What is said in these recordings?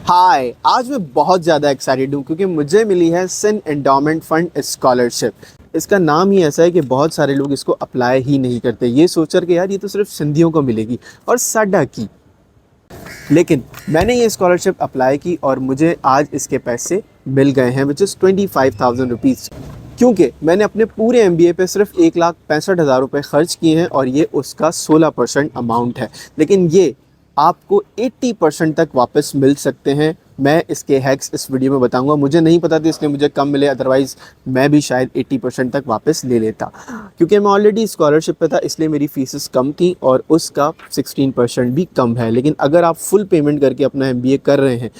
हाय, आज मैं बहुत ज़्यादा एक्साइटेड हूँ क्योंकि मुझे मिली है सिन एंडोमेंट फंड स्कॉलरशिप। इसका नाम ही ऐसा है कि बहुत सारे लोग इसको अप्लाई ही नहीं करते, ये सोचकर कि यार ये तो सिर्फ सिंधियों को मिलेगी और साडा की। लेकिन मैंने ये स्कॉलरशिप अप्लाई की और मुझे आज इसके पैसे मिल गए हैं, विच इज़ 25,000 रुपीज़। क्योंकि मैंने अपने पूरे एमबीए पे सिर्फ 1,65,000 रुपये खर्च किए हैं और ये उसका 16% अमाउंट है। लेकिन ये आपको 80% तक वापस मिल सकते हैं। मैं इसके हैक्स इस वीडियो में बताऊंगा। मुझे नहीं पता था इसलिए मुझे कम मिले, अदरवाइज़ मैं भी शायद 80% तक वापस ले लेता। क्योंकि मैं ऑलरेडी स्कॉलरशिप पे था इसलिए मेरी फ़ीसेस कम थी और उसका 16% भी कम है। लेकिन अगर आप फुल पेमेंट करके अपना एमबीए कर रहे हैं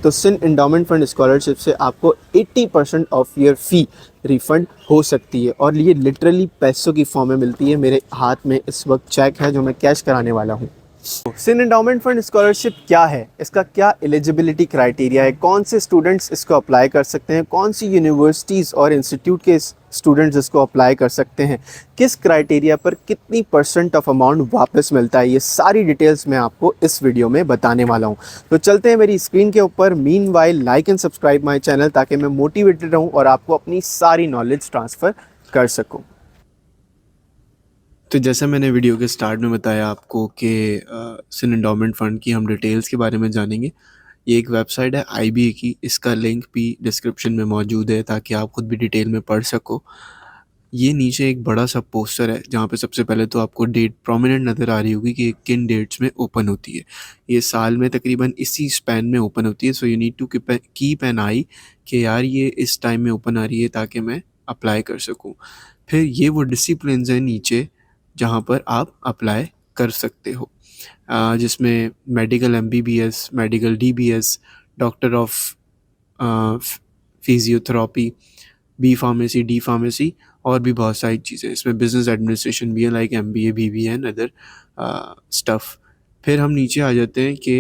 तो सिन एंडोमेंट फंड स्कॉलरशिप से आपको 80% ऑफ योर फ़ी रिफ़ंड हो सकती है और ये लिटरली पैसों की फॉर्म में मिलती है। मेरे हाथ में इस वक्त चेक है जो मैं कैश कराने वाला हूँ। सिन एंडोमेंट फंड स्कॉलरशिप क्या है, इसका क्या एलिजिबिलिटी क्राइटेरिया है, कौन से स्टूडेंट्स इसको अप्लाई कर सकते हैं, कौन सी यूनिवर्सिटीज़ और इंस्टीट्यूट के स्टूडेंट्स इसको अप्लाई कर सकते हैं, किस क्राइटेरिया पर कितनी % ऑफ अमाउंट वापस मिलता है, ये सारी डिटेल्स मैं आपको इस वीडियो में बताने वाला हूँ। तो चलते हैं मेरी स्क्रीन के ऊपर। Meanwhile like and subscribe my channel ताकि मैं मोटिवेटेड रहूँ और आपको अपनी सारी नॉलेज ट्रांसफ़र कर सकूँ। तो जैसा मैंने वीडियो के स्टार्ट में बताया आपको कि सिन एंडोमेंट फ़ंड की हम डिटेल्स के बारे में जानेंगे। ये एक वेबसाइट है आईबीए की, इसका लिंक भी डिस्क्रिप्शन में मौजूद है ताकि आप खुद भी डिटेल में पढ़ सको। ये नीचे एक बड़ा सा पोस्टर है जहाँ पे सबसे पहले तो आपको डेट प्रोमिनेंट नज़र आ रही होगी कि किन डेट्स में ओपन होती है। ये साल में तकरीबन इसी स्पैन में ओपन होती है, so you need to keep an eye कि यार ये इस टाइम में ओपन आ रही है ताकि मैं अप्लाई कर सकूँ। फिर ये वो डिसिप्लिन्स हैं नीचे जहाँ पर आप अप्लाई कर सकते हो, जिसमें medical MBBS, medical DBS, doctor of physiotherapy, B pharmacy, D pharmacy और भी बहुत सारी चीज़ें। इसमें बिजनेस एडमिनिस्ट्रेशन भी है, like MBA, BBA and other stuff. फिर हम नीचे आ जाते हैं कि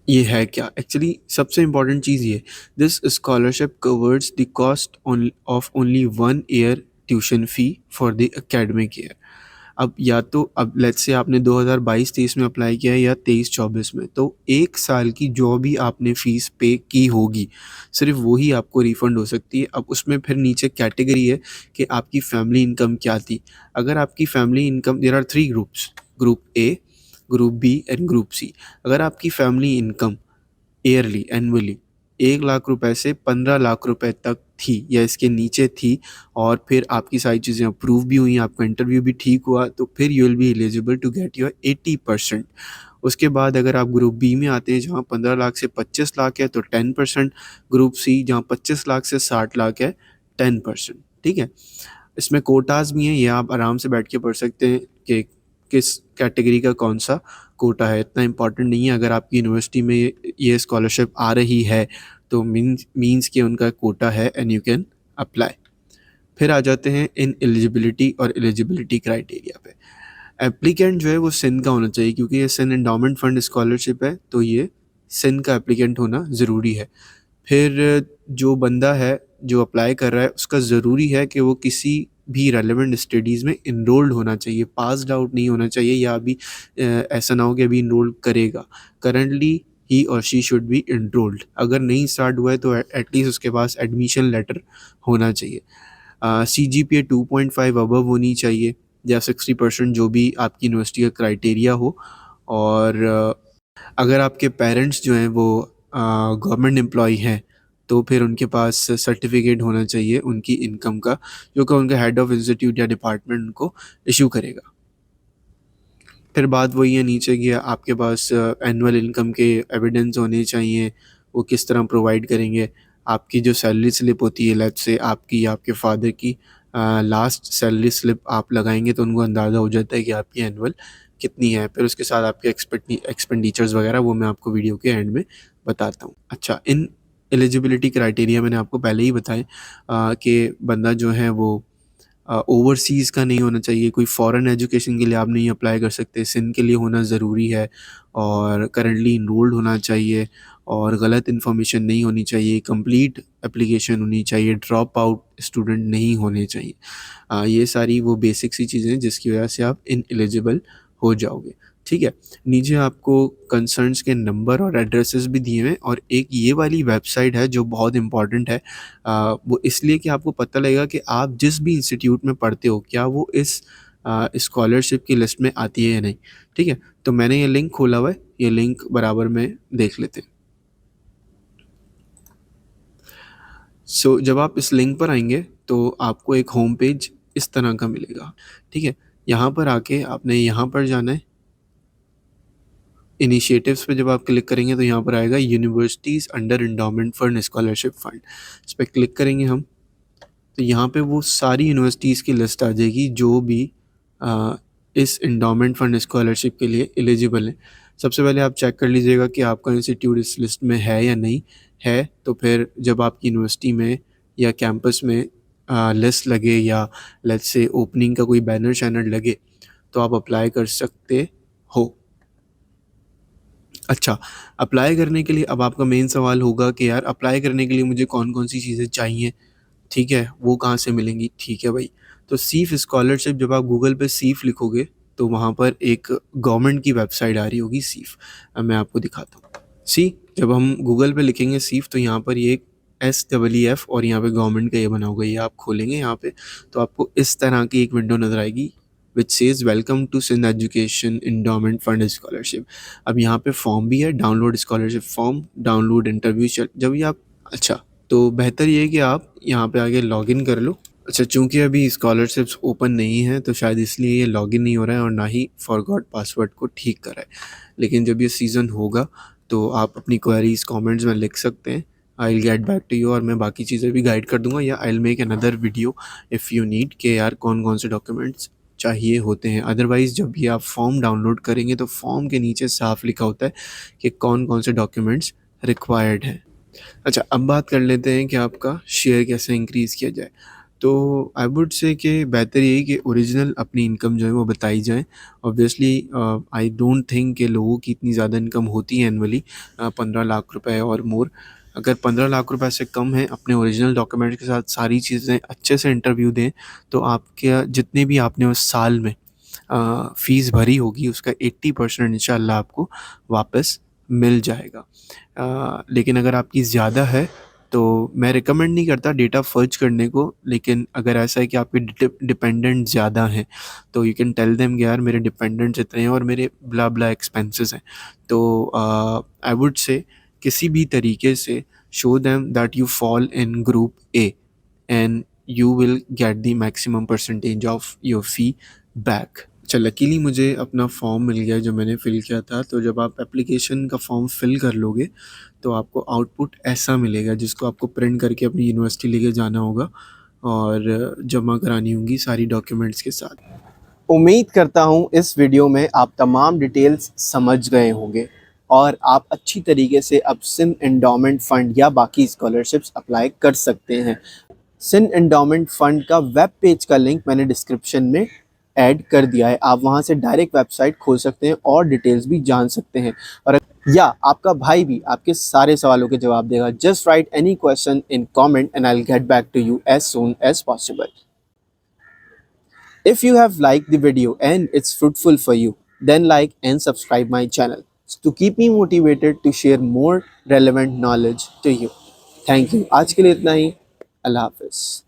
ये है क्या। एक्चुअली सबसे इम्पॉर्टेंट चीज़ ये, this scholarship covers the cost of only 1 year tuition fee for the academic year. अब या तो अब लेट्स से आपने 2022-23 में अप्लाई किया है या 23-24 में, तो 1 साल की जो भी आपने फ़ीस पे की होगी सिर्फ़ वो ही आपको रिफ़ंड हो सकती है। अब उसमें फिर नीचे कैटेगरी है कि आपकी फ़ैमिली इनकम क्या थी। अगर आपकी family income, there are 3 groups, group A, group B and group C. अगर आपकी family income yearly, annually 1 lakh रुपए से 15 लाख रुपए तक थी या इसके नीचे थी और फिर आपकी सारी चीज़ें अप्रूव भी हुई, आपका इंटरव्यू भी ठीक हुआ, तो फिर you will be eligible to get your 80%। उसके बाद अगर आप ग्रुप बी में आते हैं जहाँ 15 लाख से 25 लाख है तो 10%, ग्रुप सी जहाँ 25 लाख से 60 लाख है 10%। ठीक है, इसमें कोटाज भी हैं, ये आप आराम से बैठ के पढ़ सकते हैं कि किस कैटेगरी का कौन सा कोटा है। इतना इम्पॉर्टेंट नहीं है, अगर आपकी यूनिवर्सिटी में ये स्कॉलरशिप आ रही है तो मीन्स कि उनका कोटा है एंड यू कैन अप्लाई। फिर आ जाते हैं इन एलिजिबिलिटी और एलिजिबिलिटी क्राइटेरिया पे। एप्लीकेंट जो है वो सिन का होना चाहिए क्योंकि ये सिन एंडोमेंट फंड स्कॉलरशिप है, तो ये सिन का एप्लीकेंट होना ज़रूरी है। फिर जो बंदा है जो अप्लाई कर रहा है उसका ज़रूरी है कि वो किसी भी रेलेवेंट स्टडीज़ में इनरोल्ड होना चाहिए, पास्ड आउट नहीं होना चाहिए या अभी ऐसा ना हो कि अभी इनरोल करेगा। करंटली ही और शी शुड बी इनरोल्ड। अगर नहीं स्टार्ट हुआ है तो एटलीस्ट उसके पास एडमिशन लेटर होना चाहिए। CGPA 2.5 अबव होनी चाहिए या 60% जो भी आपकी यूनिवर्सिटी का क्राइटेरिया हो। और अगर आपके पेरेंट्स जो हैं वो गवर्नमेंट एम्प्लॉई हैं तो फिर उनके पास सर्टिफिकेट होना चाहिए उनकी इनकम का, जो कि उनका हेड ऑफ इंस्टीट्यूट या डिपार्टमेंट उनको इशू करेगा। फिर बात वही है नीचे की, आपके पास एनुअल इनकम के एविडेंस होने चाहिए। वो किस तरह प्रोवाइड करेंगे, आपकी जो सैलरी स्लिप होती है, लेट्स से आपकी या आपके फादर की लास्ट सैलरी स्लिप आप लगाएंगे तो उनको अंदाज़ा हो जाता है कि आपकी एनुअल कितनी है। फिर उसके साथ आपके एक्सपेंडिचर्स वगैरह वो मैं आपको वीडियो के एंड में बताता हूँ। अच्छा, इन एलिजिबिलिटी क्राइटेरिया मैंने आपको पहले ही बताए कि बंदा जो है वो ओवरसीज़ का नहीं होना चाहिए, कोई फ़ॉरेन एजुकेशन के लिए आप नहीं अप्लाई कर सकते, सिन के लिए होना ज़रूरी है और करंटली इनरोल्ड होना चाहिए और गलत इन्फॉर्मेशन नहीं होनी चाहिए, कंप्लीट एप्लीकेशन होनी चाहिए, ड्रॉप आउट स्टूडेंट नहीं होने चाहिए। ये सारी वो बेसिक सी चीज़ें हैं जिसकी वजह से आप इनएलिजिबल हो जाओगे। ठीक है। नीचे आपको कंसर्न्स के नंबर और एड्रेसेस भी दिए हुए हैं, और एक ये वाली वेबसाइट है जो बहुत इंपॉर्टेंट है। वो इसलिए कि आपको पता लगेगा कि आप जिस भी इंस्टीट्यूट में पढ़ते हो क्या वो इस स्कॉलरशिप की लिस्ट में आती है या नहीं। ठीक है, तो मैंने ये लिंक खोला हुआ है, ये लिंक बराबर में देख लेते हैं। सो जब आप इस लिंक पर आएंगे तो आपको एक होम पेज इस तरह का मिलेगा। ठीक है, यहाँ पर आके आपने यहाँ पर जाना है। इनिशिएटिव्स पे जब आप क्लिक करेंगे तो यहाँ पर आएगा universities under endowment fund scholarship fund. इस पर क्लिक करेंगे हम, तो यहाँ पे वो सारी यूनिवर्सिटीज़ की लिस्ट आ जाएगी जो भी आ, इस इंडोमेंट फंड स्कॉलरशिप के लिए एलिजिबल है। सबसे पहले आप चेक कर लीजिएगा कि आपका इंस्टीट्यूट इस लिस्ट में है या नहीं है। तो फिर जब आपकी यूनिवर्सिटी में या कैंपस में लिस्ट लगे या लेट्स से ओपनिंग का कोई बैनर शैनर लगे तो आप अप्लाई कर सकते हो। अच्छा, अप्लाई करने के लिए अब आपका मेन सवाल होगा कि यार अप्लाई करने के लिए मुझे कौन कौन सी चीज़ें चाहिए। ठीक है, वो कहाँ से मिलेंगी। ठीक है भाई, तो सीफ स्कॉलरशिप जब आप गूगल पे सीफ लिखोगे तो वहाँ पर एक गवर्नमेंट की वेबसाइट आ रही होगी सीफ। अब मैं आपको दिखाता हूँ। सी जब हम गूगल पे लिखेंगे सीफ तो यहाँ पर ये एक SEEF और यहाँ पे गवर्नमेंट का ये बना होगा, ये आप खोलेंगे यहाँ पे तो आपको इस तरह की एक विंडो नज़र आएगी which says welcome to Sindh education endowment fund scholarship. अब यहाँ पे फॉर्म भी है, download scholarship form, download interview जब ये आप। अच्छा, तो बेहतर ये है कि आप यहाँ पे आगे लॉगिन कर लो। अच्छा, चूंकि अभी स्कॉलरशिप्स ओपन नहीं है तो शायद इसलिए ये लॉगिन नहीं हो रहा है और ना ही फॉरगॉट पासवर्ड को ठीक कर रहा है। लेकिन जब ये सीज़न होगा तो आप अपनी क्वेरीज कमेंट्स में लिख सकते हैं। I will get back to you, और मैं बाकी चीज़ें भी गाइड कर दूंगा, या I will make another video if you need के यार कौन कौन से डॉक्यूमेंट्स चाहिए होते हैं। अदरवाइज़ जब ये आप फॉर्म डाउनलोड करेंगे तो फॉर्म के नीचे साफ लिखा होता है कि कौन कौन से डॉक्यूमेंट्स रिक्वायर्ड हैं। अच्छा, अब बात कर लेते हैं कि आपका शेयर कैसे इंक्रीज़ किया जाए। तो आई वुड से कि बेहतर यही कि ओरिजिनल अपनी इनकम जो है वो बताई जाए। ऑब्वियसली आई डोंट थिंक कि लोगों की इतनी ज़्यादा इनकम होती है एनुअली 15 लाख रुपए और मोर। अगर 15 लाख रुपए से कम है, अपने ओरिजिनल डॉक्यूमेंट के साथ सारी चीज़ें अच्छे से इंटरव्यू दें तो आपके जितने भी आपने उस साल में फ़ीस भरी होगी उसका 80% इंशाल्लाह आपको वापस मिल जाएगा। लेकिन अगर आपकी ज़्यादा है तो मैं रिकमेंड नहीं करता डेटा फर्ज करने को। लेकिन अगर ऐसा है कि आपके डिपेंडेंट ज़्यादा हैं तो यू कैन टेल देम कि यार मेरे डिपेंडेंट्स इतने हैं और मेरे ब्ला ब्ला एक्सपेंसेस हैं। तो आई वुड से किसी भी तरीके से show them that you fall in group A and you will get the maximum percentage of your fee back. अच्छा, लकीली मुझे अपना फॉर्म मिल गया जो मैंने फ़िल किया था। तो जब आप एप्लीकेशन का फॉर्म फिल कर लोगे तो आपको आउटपुट ऐसा मिलेगा जिसको आपको प्रिंट करके अपनी यूनिवर्सिटी लेके जाना होगा और जमा करानी होंगी सारी डॉक्यूमेंट्स के साथ। उम्मीद करता हूँ इस वीडियो में आप तमाम डिटेल्स समझ गए होंगे और आप अच्छी तरीके से अब सिंध एंडोमेंट फ़ंड या बाकी स्कॉलरशिप्स अप्लाई कर सकते हैं। सिंध एंडोमेंट फंड का वेब पेज का लिंक मैंने डिस्क्रिप्शन में ऐड कर दिया है। आप वहां से डायरेक्ट वेबसाइट खोल सकते हैं और डिटेल्स भी जान सकते हैं। और या आपका भाई भी आपके सारे सवालों के जवाब देगा। Just write any question in comment and I will get back to you as soon as possible. If you have liked the video and it's fruitful for you, then like and subscribe my channel to keep me motivated to share more relevant knowledge to you. Thank you. आज के लिए इतना ही। अल्लाह हाफिज़।